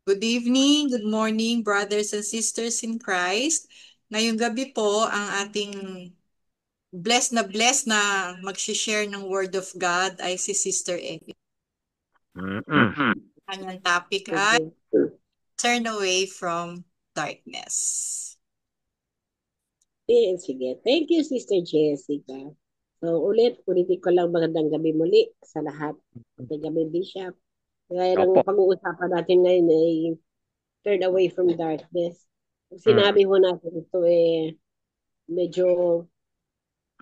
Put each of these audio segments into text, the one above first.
Good evening, good morning, brothers and sisters in Christ. Ngayong gabi po, ang ating blessed na mag-share ng Word of God ay si Sister Emmy. Mm-mm. Kanyang topic ay Turn Away from Darkness. Sige. Thank you, Sister Jessica. So, ulitin ko lang magandang gabi muli sa lahat. Magandang gabi, Bishop. Kaya Opo. ng pag-uusapan natin ngayon ay turn away from darkness. Pag Mm. sinabi ho natin ito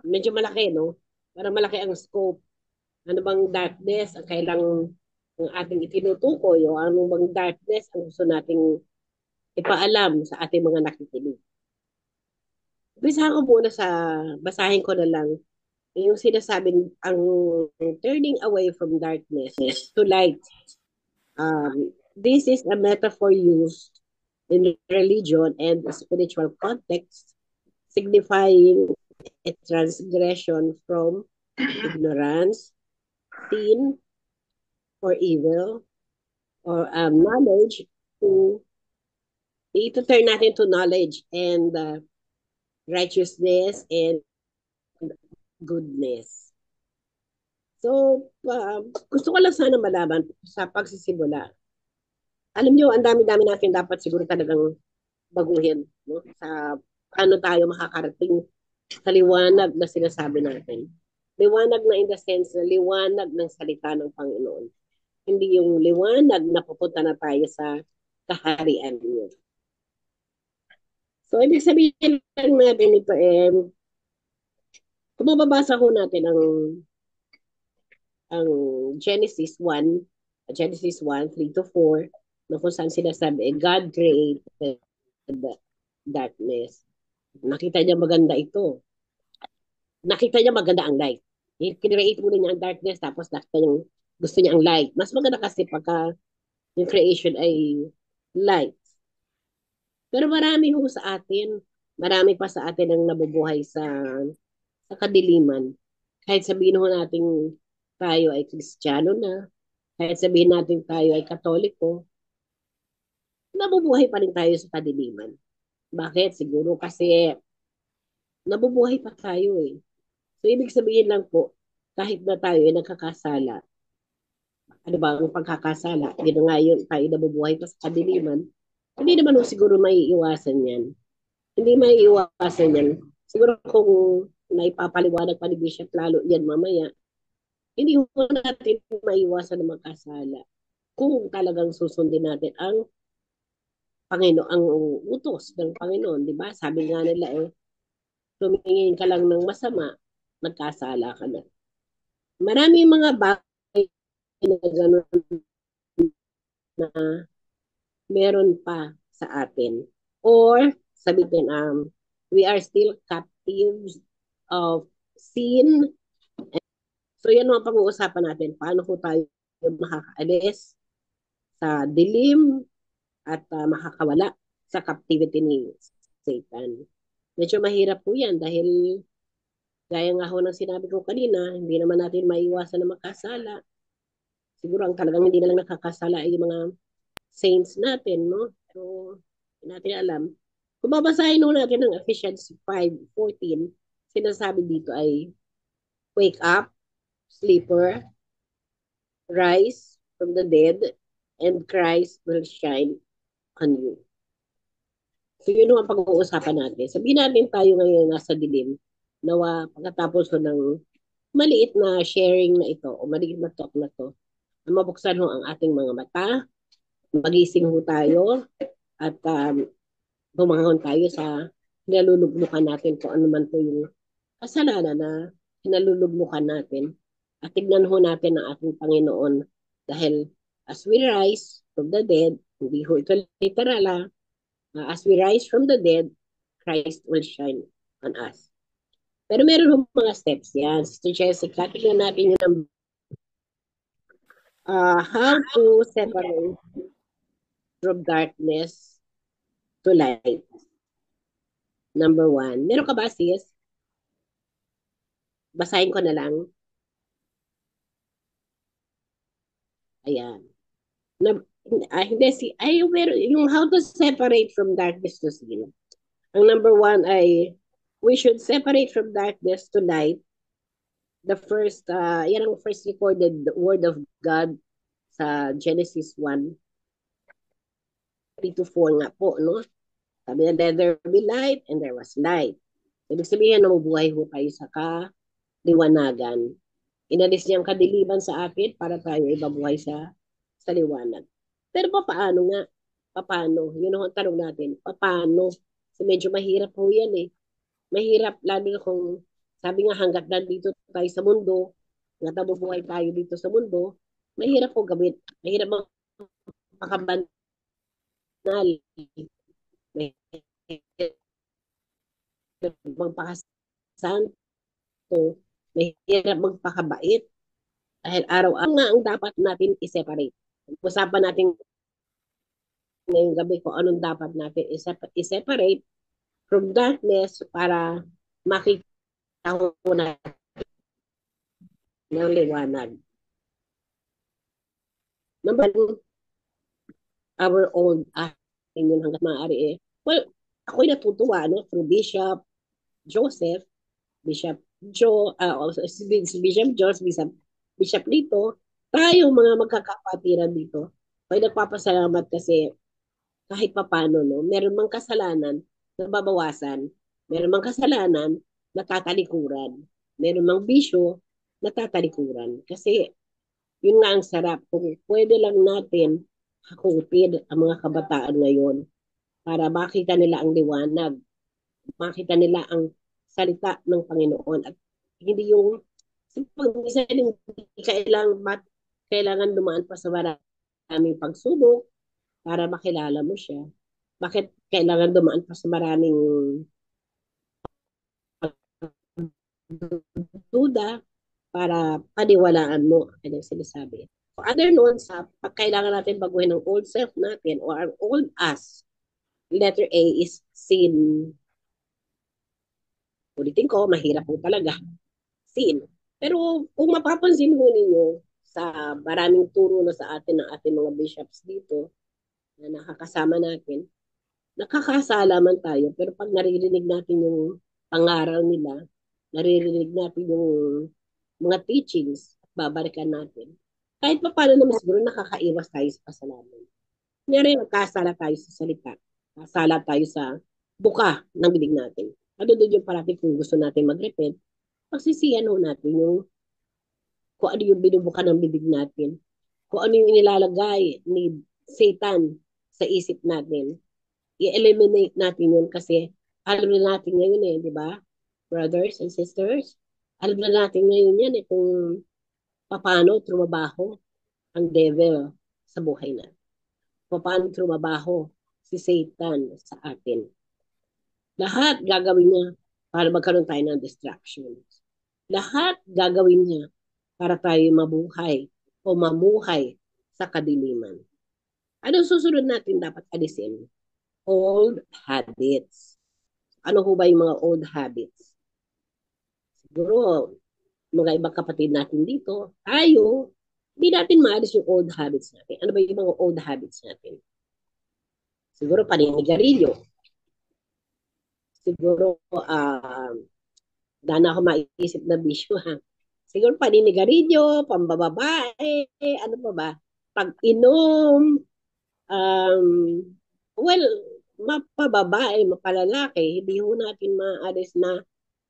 medyo malaki, no? Parang malaki ang scope. Ano bang darkness ang kailang ang ating itinutukoy o ano bang darkness ang gusto nating ipaalam sa ating mga nakikinig. Bisahan ko muna basahin ko na lang yung sinasabing ang turning away from darkness to light. This is a metaphor used in religion and spiritual context, signifying a transgression from ignorance, sin, or evil, or knowledge to turn natin to knowledge and righteousness and goodness. So, gusto ko lang sana malaman sa pagsisimula. Alam nyo, ang dami-dami natin dapat siguro talagang baguhin, no? Sa paano tayo makakarating sa liwanag na sinasabi natin. Liwanag na in the sense na liwanag ng salita ng Panginoon. Hindi yung liwanag na pupunta na tayo sa kaharian niya. So, ibig sabihin lang natin ito kung mababasa ko natin ang Genesis 1, 3 to 4, na kung saan sinasabi, God created the darkness. Nakita niya maganda ito. Nakita niya maganda ang light. I-create muna niya ang darkness, tapos nakita niya gusto niya ang light. Mas maganda kasi pagka yung creation ay light. Pero marami pa sa atin ang nabubuhay sa kadiliman. Kahit sabihin ho natin tayo ay Kristiyano na, kahit sabihin natin tayo ay Katoliko, nabubuhay pa rin tayo sa kadiliman. Bakit? Siguro kasi nabubuhay pa tayo eh. So, ibig sabihin lang po, kahit na tayo ay nagkakasala, ano ba ang pagkakasala? Hindi na nga yun, tayo nabubuhay pa sa kadiliman, hindi naman ho siguro may iwasan yan. Hindi may iwasan yan. Siguro kung naipapaliwanag pa ni Bishop lalo yan mamaya, hindi ho natin maiwasan na magkasala kung talagang susundin natin ang Panginoon, ang utos ng Panginoon, di ba? Sabi nga nila tumingin ka lang ng masama, nagkasala ka na. Marami mga bagay na gano'n na meron pa sa atin. Or, sabihin, we are still captives of sin. So, yan ang pag-uusapan natin. Paano po tayo makakaalis sa dilim at makakawala sa captivity ni Satan. Medyo mahirap po yan dahil gaya nga ho ng sinabi ko kanina, hindi naman natin maiwasan na magkasala. Siguro ang talagang hindi na lang nakakasala ay yung mga saints natin, no? So, hindi natin alam. Kung babasahin ho natin ng Ephesians 5:14, sinasabi dito ay, wake up, sleeper, rise from the dead, and Christ will shine on you. So yun ang pag-uusapan natin. Sabihin natin tayo ngayon nasa dilim. Nawa pagkatapos ko ng maliit na sharing na ito o maliit na talk na to, na mabuksan ho ang ating mga mata, magising ho tayo at bumangon tayo sa hinaluluglukan natin kung ano man po yung kasalanan na hinaluluglukan natin at tignan ho natin ang ating Panginoon dahil as we rise from the dead, hindi ho ito literal as we rise from the dead, Christ will shine on us. Pero meron mga steps yan. Sister Jessica, tignan natin yung how to separate from darkness to light. Number 1. Meron ka ba, sis? Basahin ko na lang. Ayan. Hindi pero yung how to separate from darkness to sin. Ang number one ay we should separate from darkness to light. The first, yan ang first recorded word of God sa Genesis 1, 3 to 4 nga po, no? Sabi na, let there be light, and there was light. Ibig sabihin, namubuhay ho tayo sa kaliwanagan. Inalis niya ang kadiliman sa atin para tayo ibabuhay sa liwanag. Pero paano nga? Paano? Yun ang tanong natin. Paano? So medyo mahirap po yan eh. Mahirap, lalo na kung sabi nga hanggat nandito tayo sa mundo, hanggat nabubuhay tayo dito sa mundo, mahirap po gawin. Mahirap makabanal. Mahirap magpakasanto. Mahirap magpakabait. Dahil araw-araw nga ang dapat natin i-separate. Usapan natin ngayong gabi kung anong dapat natin i-separate from darkness para makita ko na ng liwanag. Number one, our own yun hanggat maaari eh. Well, ako'y natutuwa, no? Through Bishop Joseph, Bishop Joe, si Bishop George, Bishop Lito, tayo mga magkakapatiran dito. Ako'y nagpapasalamat kasi kahit papano, no? Meron mang kasalanan na babawasan, meron mang kasalanan na tatalikuran, meron mang bisyo na tatalikuran. Kasi yun nga ang sarap. Kung pwede lang natin hakutin ang mga kabataan ngayon para makita nila ang liwanag, makita nila ang salita ng Panginoon at hindi yung minsan hindi kailangan dumaan pa sa maraming pagsubok para makilala mo siya. Bakit kailangan dumaan pa sa maraming duda para paniwalaan mo ang sinasabi. So, other noon, kailangan natin baguhin ang old self natin or ang old us. Letter A is sin. Ulitin ko, mahirap po talaga. Sin. Pero kung mapapansin mo ninyo sa maraming turo na sa atin ng ating mga bishops dito na nakakasama natin, nakakasala man tayo, pero pag naririnig natin yung pangaral nila, naririnig natin yung mga teachings, babalikan natin. Kahit pa paano naman siguro nakakaiwas tayo sa kasalanan. Kunyari, magkasala tayo sa salita. Kasala tayo sa buka ng bibig natin. Ano doon yung parating kung gusto natin mag-repent, pagsisiyan ho natin yung kung ano yung binubuka ng bibig natin, kung ano yung inilalagay ni Satan sa isip natin. I-eliminate natin yun kasi alam na natin ngayon eh, di ba? Brothers and sisters, alam na natin ngayon yan eh kung paano trumabaho ang devil sa buhay natin. Paano trumabaho si Satan sa atin. Lahat gagawin niya para magkaroon tayo ng distractions. Lahat gagawin niya para tayo mabuhay o mamuhay sa kadiliman. Ano susunod natin dapat alisin? Old habits. Ano ho ba yung mga old habits? Siguro, mga ibang kapatid natin dito, tayo, hindi natin maalis yung old habits natin. Ano ba yung mga old habits natin? Siguro paninigarilyo. Siguro, dana ako maisip na bisyo ha. Siguro paninigarilyo, pambababae, ano pa ba? Pag-inom, well, mapababae, mapalalaki, hindi ho natin maalis na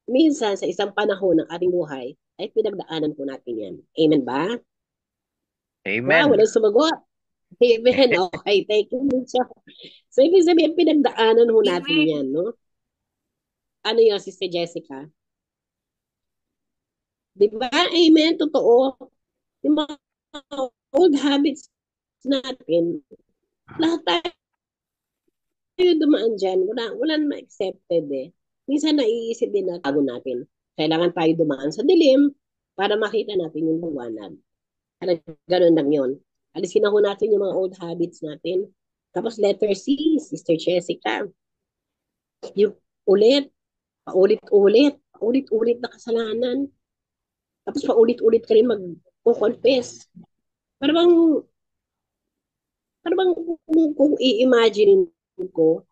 minsan sa isang panahon ng ating buhay ay pinagdaanan po natin yan. Amen ba? Amen. Wow, walang sumagot. Amen. Okay, thank you. So, ibig sabihin, pinagdaanan ho natin yan, no? Ano yun, Sister Jessica? Di ba? Amen, totoo. Yung mga old habits natin, lahat tayo dumaan dyan. Wala na accepted eh. Minsan naiisip din na tago natin. Kailangan tayo dumaan sa dilim para makita natin yung liwanag. Ganun lang yun. Alisin na ho natin yung mga old habits natin. Tapos letter C, Sister Jessica. Yung paulit-ulit na kasalanan. Tapos paulit-ulit ka rin mag-confess. Para bang Pero bang kung i-imagine ko,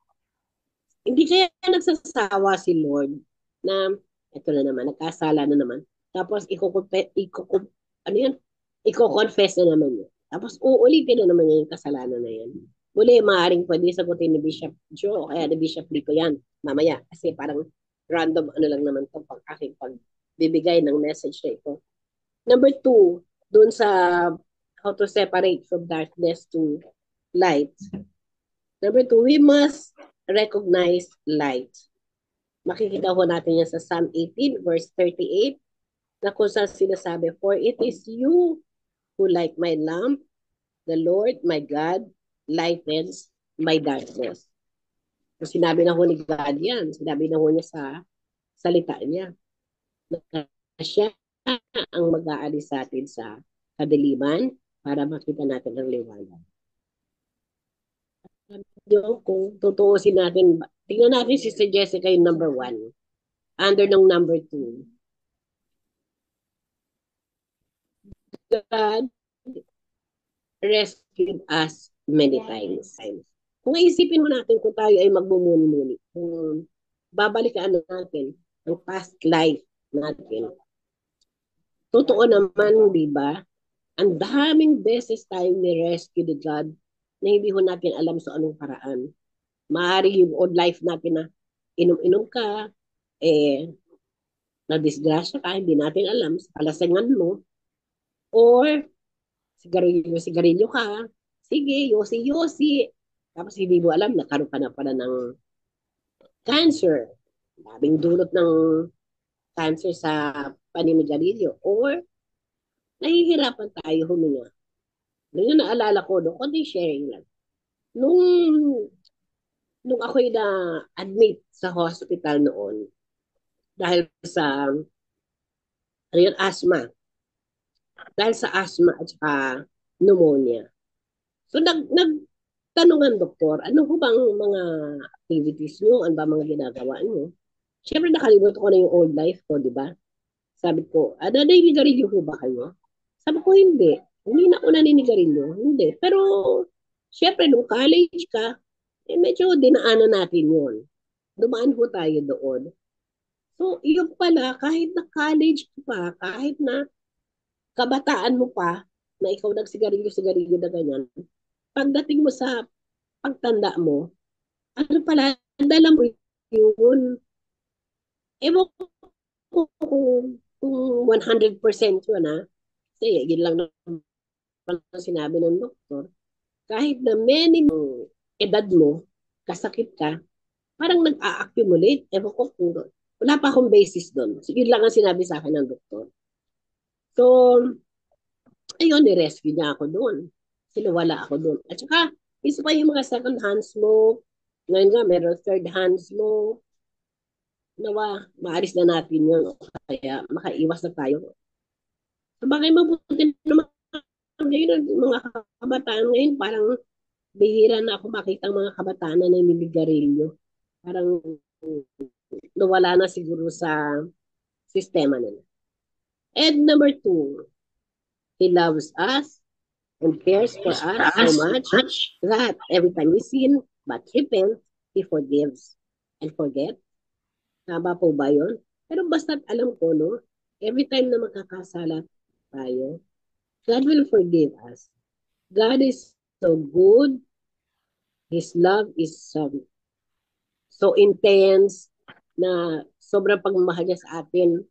hindi kaya nagsasawa si Lord na ito na naman, nagkasala na naman. Tapos ano yan? Iko-confess na naman niya. Tapos uulitin na naman niya yung kasalanan na yan. Muli, maaaring pwede sagutin ni Bishop Joe o kaya ni Bishop Rico yan mamaya. Kasi parang random ano lang naman to pag aking pagbibigay ng message na ito. Number two, dun sa how to separate from darkness to light. Number two, we must recognize light. Makikita ho natin yan sa Psalm 18 verse 38 na kung saan sinasabi, for it is you who light my lamp, the Lord my God lightens my darkness. So, sinabi na ho ni God yan. Sinabi na ho niya sa salita niya. Na siya ang mag-aalis sa atin sa kadiliman para makita natin ang liwanag. Yung kung tutuusin natin, tingnan natin si Jessica yung number 1. Under ng number 2. God rescued us many times. Kung isipin mo natin kung tayo ay magmumuni-muni, kung babalikan natin ang past life natin, totoo naman, di ba? Ang daming beses tayong ni-rescue ni God na hindi ho natin alam sa anong paraan. Maaari yung old life natin na inom-inom ka, na-disgrasya ka, hindi natin alam, sa kalasangan mo, or sigarilyo ka, sige, yosi-yosi, tapos hindi mo alam, nakaroon ka na pala ng cancer, daming dulot ng cancer sa paninigarilyo, or nahihirapan tayo huminga. Ngayon naalala ko, no, konting sharing lang. Nung, nung ako'y na-admit sa hospital noon, dahil sa ano yun, asthma. Dahil sa asthma at saka pneumonia. So nagtanong ang doktor, ano ho bang mga activities nyo? Ano ba mga ginagawa nyo? Siyempre nakalimutan ko na yung old life ko, di ba? Sabi ko, naninigarilyo ho ba kayo? Sabi ko, hindi. Hindi na ako naninigarilyo. Hindi. Pero, siyempre, nung college ka, medyo dinaanan natin yun. Dumaan ho tayo doon. So, yun pala, kahit na college ka pa, kahit na kabataan mo pa, na ikaw nagsigarilyo-sigarilyo na ganyan, pagdating mo sa pagtanda mo, ano pala, dala mo yun. Ewan ko kung 100% yun, ha? Kasi yun lang naman sinabi ng doktor. Kahit na many edad mo, kasakit ka, parang nag-a-accumulate. Ewan ko kung wala pa akong basis doon. So, yun lang ang sinabi sa akin ng doktor. So, ayun, ni-rescue niya ako doon. Sinawala ako doon. At saka, isa pa yung mga second hand smoke. Ngayon nga, meron third hand smoke. Nawa, maalis na natin yun. Kaya makaiwas na tayo. Sabagay mabuti naman ngayon, mga kabataan ngayon, parang bihira na ako makita ang mga kabataan na naninigarilyo. Parang nawala na siguro sa sistema nila. And number 2, He loves us and cares for us so much that every time we sin but repent, He forgives and forget. Tama po ba yun? Pero basta't alam ko, no, every time na magkakasala tayo, God will forgive us. God is so good. His love is so intense na sobrang pagmamahal niya sa atin.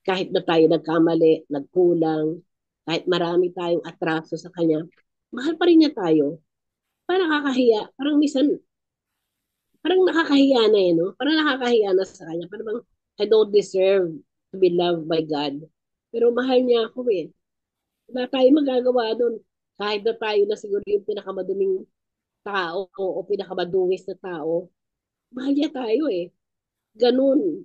Kahit na tayo nagkamali, nagkulang, kahit marami tayong atraso sa Kanya, mahal pa rin niya tayo. Parang nakakahiya. Parang minsan, parang nakakahiya na no? Parang nakakahiya na sa Kanya. Parang bang, I don't deserve to be loved by God. Pero mahal niya ako eh. Wala tayong magagawa doon. Kahit na tayo na siguro yung pinakamaduming tao o pinakamadungis na tao, mahal niya tayo eh. Ganun.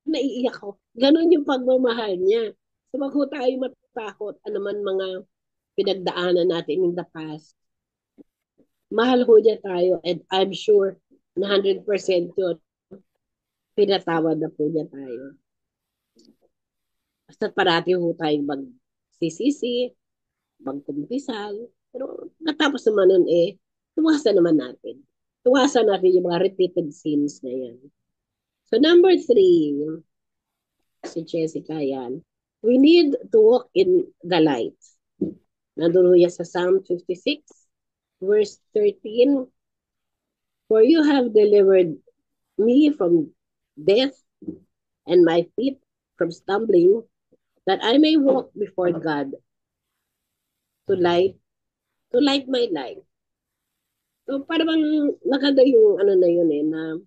Naiiyak ko. Ganun yung pagmamahal niya. So wag ho tayo matakot ano man mga pinagdaanan natin in the past. Mahal ho niya tayo and I'm sure na 100% yun. Pinatawad na po niya tayo. Basta parati ho tayong magsisisi, magkumpisal, Pero katapos naman nun tuwasan naman natin. Tuwasan natin yung mga repeated sins na yan. So number 3, si Jessica yan, we need to walk in the light. Nandun yan sa Psalm 56, verse 13, for you have delivered me from death and my feet from stumbling, that I may walk before God to light my life. So, para bang maganda yung ano na yun na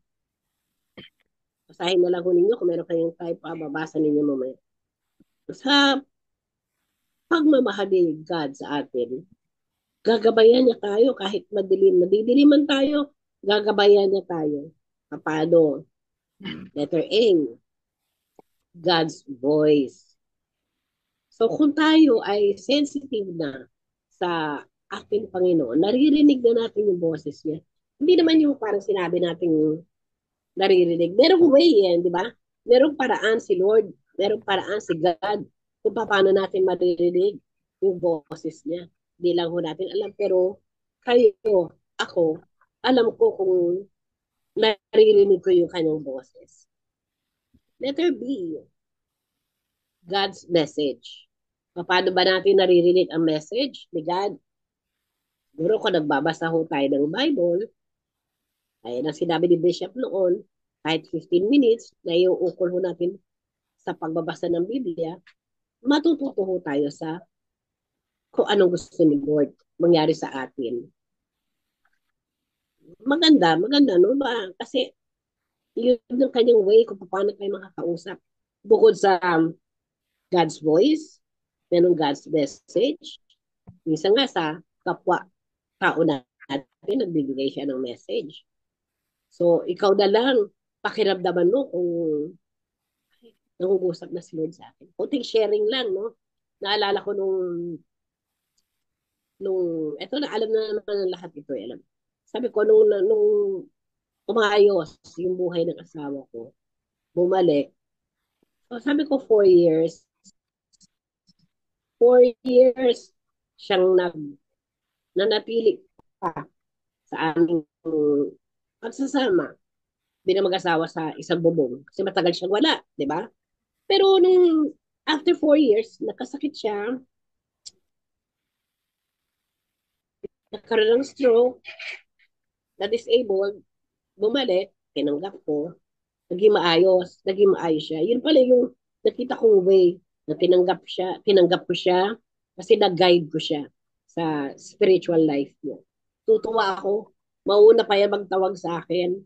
basahin na lang ko ninyo kung meron kayong type, babasa ninyo mamaya. Sa pagmamahal ni God sa atin, gagabayan niya tayo kahit madilim. Nadidiliman tayo, gagabayan niya tayo. Paano? Letter A, God's voice. So kung tayo ay sensitive na sa ating Panginoon, naririnig na natin yung boses niya. Hindi naman yung parang sinabi natin naririnig. Merong way yan, di ba? Merong paraan si Lord, merong paraan si God kung paano natin maririnig yung boses niya. Hindi lang ho natin alam, pero kayo, ako, alam ko kung naririnig ko yung kanyang boses. Letter B, God's message. Paano ba natin naririnig ang message ni God? Siguro kung nagbabasa ho tayo ng Bible, ay na sinabi ni Bishop noon, kahit 15 minutes, na iuukol ho natin sa pagbabasa ng Biblia, matututo ho tayo sa kung anong gusto ni Lord mangyari sa atin. Maganda, no ba? Kasi yun yung kanyang way kung paano tayo makakausap. Bukod sa God's voice, merong God's message. Minsan nga sa kapwa tao natin, nagbibigay siya ng message. So, ikaw na lang, pakiramdaman mo kung nangungusap na si Lord sa akin. Kunting sharing lang, no? Naalala ko eto na, alam na naman ng lahat ito, alam. Sabi ko, nung umayos yung buhay ng asawa ko, bumalik. So, sabi ko, 4 years. 4 years siyang nanatili pa sa aming pagsasama bilang mag-asawa sa isang bubong. Kasi matagal siyang wala, di ba? Pero nung after 4 years, nakasakit siya, nagkaroon ng stroke, na-disabled, bumalik, tinanggap ko, naging maayos siya. Yun pala yung nakita kong way na tinanggap ko siya kasi nag-guide ko siya sa spiritual life niya. Tutuwa ako, mauna pa yan magtawag sa akin.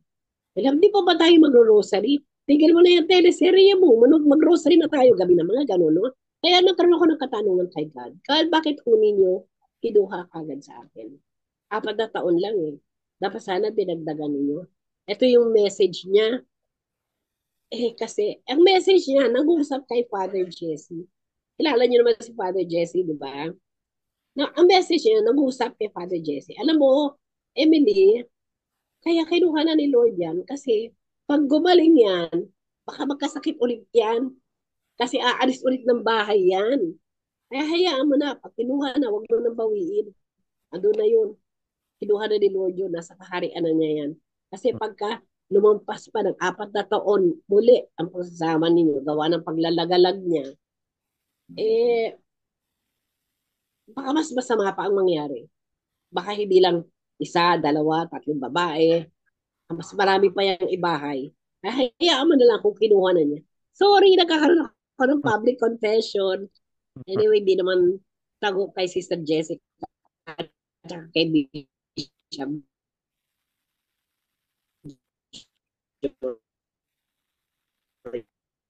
Alam, di pa ba tayo mag-rosary? Tigil mo na yung teleserye mo, mag-rosary na tayo gabi na mga gano'n, no? Kaya nagkaroon ako ng katanungan kay God. God, bakit kunin niyo kinuha kagad sa akin? 4 na taon lang eh. Dapat sana dinagdagan niyo. Ito yung message niya. Kasi, ang message niya, nag-uusap kay Father Jesse. Kilala niyo naman si Father Jesse, di ba? Ang message niya, nag-uusap kay Father Jesse. Alam mo, Emily, kaya kinuha na ni Lord yan kasi pag gumaling yan, baka magkasakit ulit yan. Kasi aalis ulit ng bahay yan. Kaya hayaan mo na, pag kinuha na, huwag mo nang bawiin. Ando na yun. Kinuha na ni Lord yun, nasa kaharian na niya yan. Kasi pagka lumampas pa ng 4 na taon, muli ang pagsasama ninyo, gawa ng paglalagalag niya, baka mas masama pa ang mangyari. Baka hindi lang isa, dalawa, 3 babae, mas marami pa yung ibahay. Hayaan mo na lang kung kinuha na niya. Sorry, nagkakaroon ako ng public confession. Anyway, di naman tago kay Sister Jessica at kay Bishop.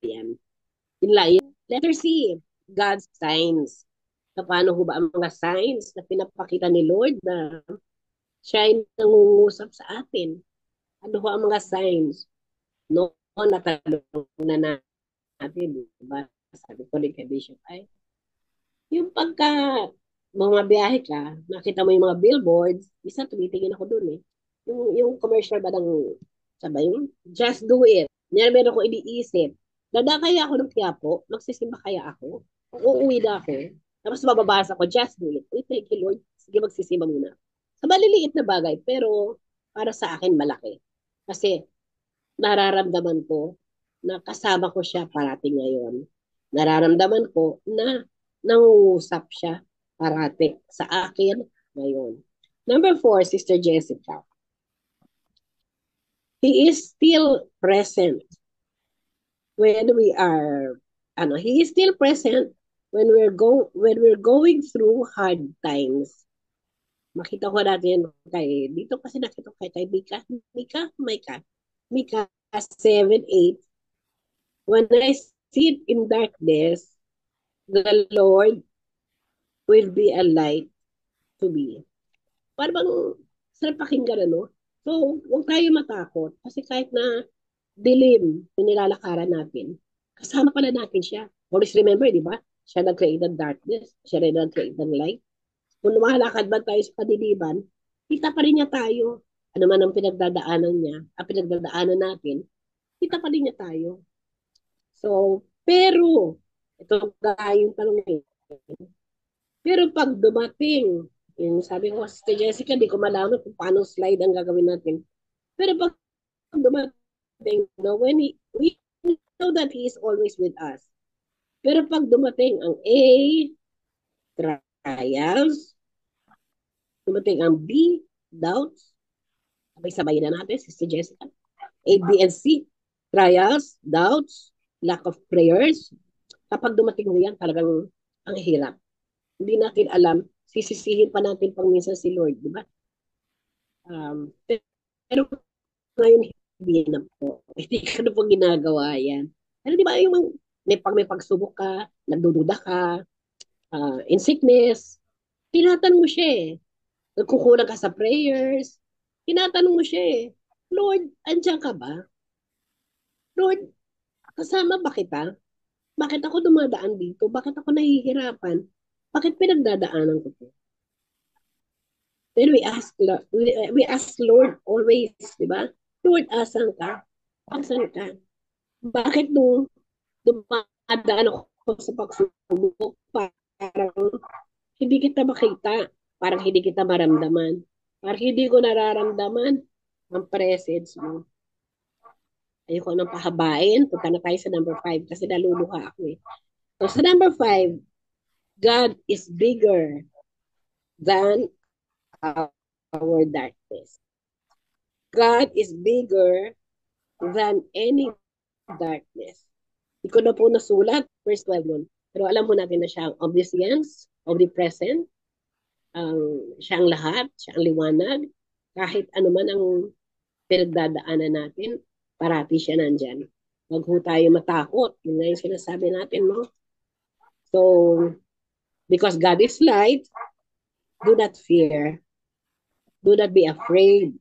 Yan. Yun lang. Letter C, God's signs. Paano ho ba ang mga signs na pinapakita ni Lord na siya ay nangungusap sa atin? Ano ho ang mga signs? No, natanong na natin, diba? Sabi ko rin kay Bishop, yung pagka bumabiyahe ka, nakita mo yung mga billboards, isa tumitingin ako dun eh. Yung commercial ba ng, sabi yung, just do it. Meron ako iniisip, dada kaya ako ng Quiapo, magsisimba kaya ako, uuwi na ako, Tapos mababasa ko, just do it. Uy, thank you, Lord. Sige, magsisimba muna. Sa maliliit na bagay, pero para sa akin malaki. Kasi nararamdaman ko na kasama ko siya parating ngayon. Nararamdaman ko na nangungusap siya parati sa akin ngayon. Number 4, Sister Jessica. He is still present when we are, he is still present when we're going through hard times. Makita ko natin dito kasi nakita ko kay Mika 7:8. When I sit in darkness, the Lord will be a light to me. Para bang sarap pakinggan, ano? So, huwag tayo matakot. Kasi kahit na dilim yung nilalakaran natin, kasama pala natin siya. Always remember, di ba? Siya nag-create ng darkness. Siya rin nag-create ng light. Kung lumalakad ba tayo sa kadiliman, kita pa rin niya tayo. Ano man ang pinagdadaanan niya, ang pinagdadaanan natin, kita pa rin niya tayo. So, pero, ito yung tanong niya. Pero pag dumating, yung sabi ko, Sister Jessica, di ko malaman kung paano slide ang gagawin natin. Pero pag dumating, no, we know that He is always with us. Pero pag dumating ang A, trials, dumating ang B, doubts, sabay-sabay na natin, Sister Jessica. A, B, and C, trials, doubts, lack of prayers. Kapag dumating mo yan, talagang ang hirap. Hindi natin alam, sisisihin pa natin pang minsan si Lord, di ba? Pero ngayon, hindi na po. Hindi ko na po ginagawa yan. Pero di ba, yung may pagsubok ka, nagdududa ka, in sickness, tinatanong mo siya eh. Nagkukulang ka sa prayers, tinatanong mo siya eh. Lord, andyan ka ba? Lord, kasama ba kita? Bakit ako dumadaan dito? Bakit ako nahihirapan? Bakit pinagdadaanan ko to? Then we ask Lord always, di ba? Lord, asan ka? Asan ka? Bakit nung dumadaan ako sa pagsubok, parang hindi kita makita, parang hindi kita maramdaman, parang hindi ko nararamdaman ang presence mo. Ayoko nang pahabain. Punta na tayo sa number 5 kasi naluluha ako eh. So sa number 5, God is bigger than our darkness. God is bigger than any darkness. Hindi ko na po nasulat, verse 12 yun. Pero alam mo natin na siya ang omniscience, omnipresent, siya ang lahat, siya ang liwanag. Kahit ano man ang pinagdadaanan natin, parati siya nandyan. Huwag ho tayo matakot. Yun nga yung sinasabi natin, no? So, because God is light, do not fear. Do not be afraid.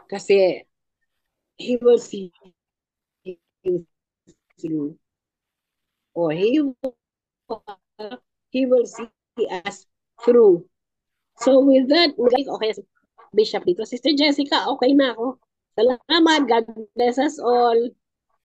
Kasi, He will see you through. Or He will see us through. So, with that, okay, Bishop dito. Sister Jessica, okay na ako. Salamat. God bless us all.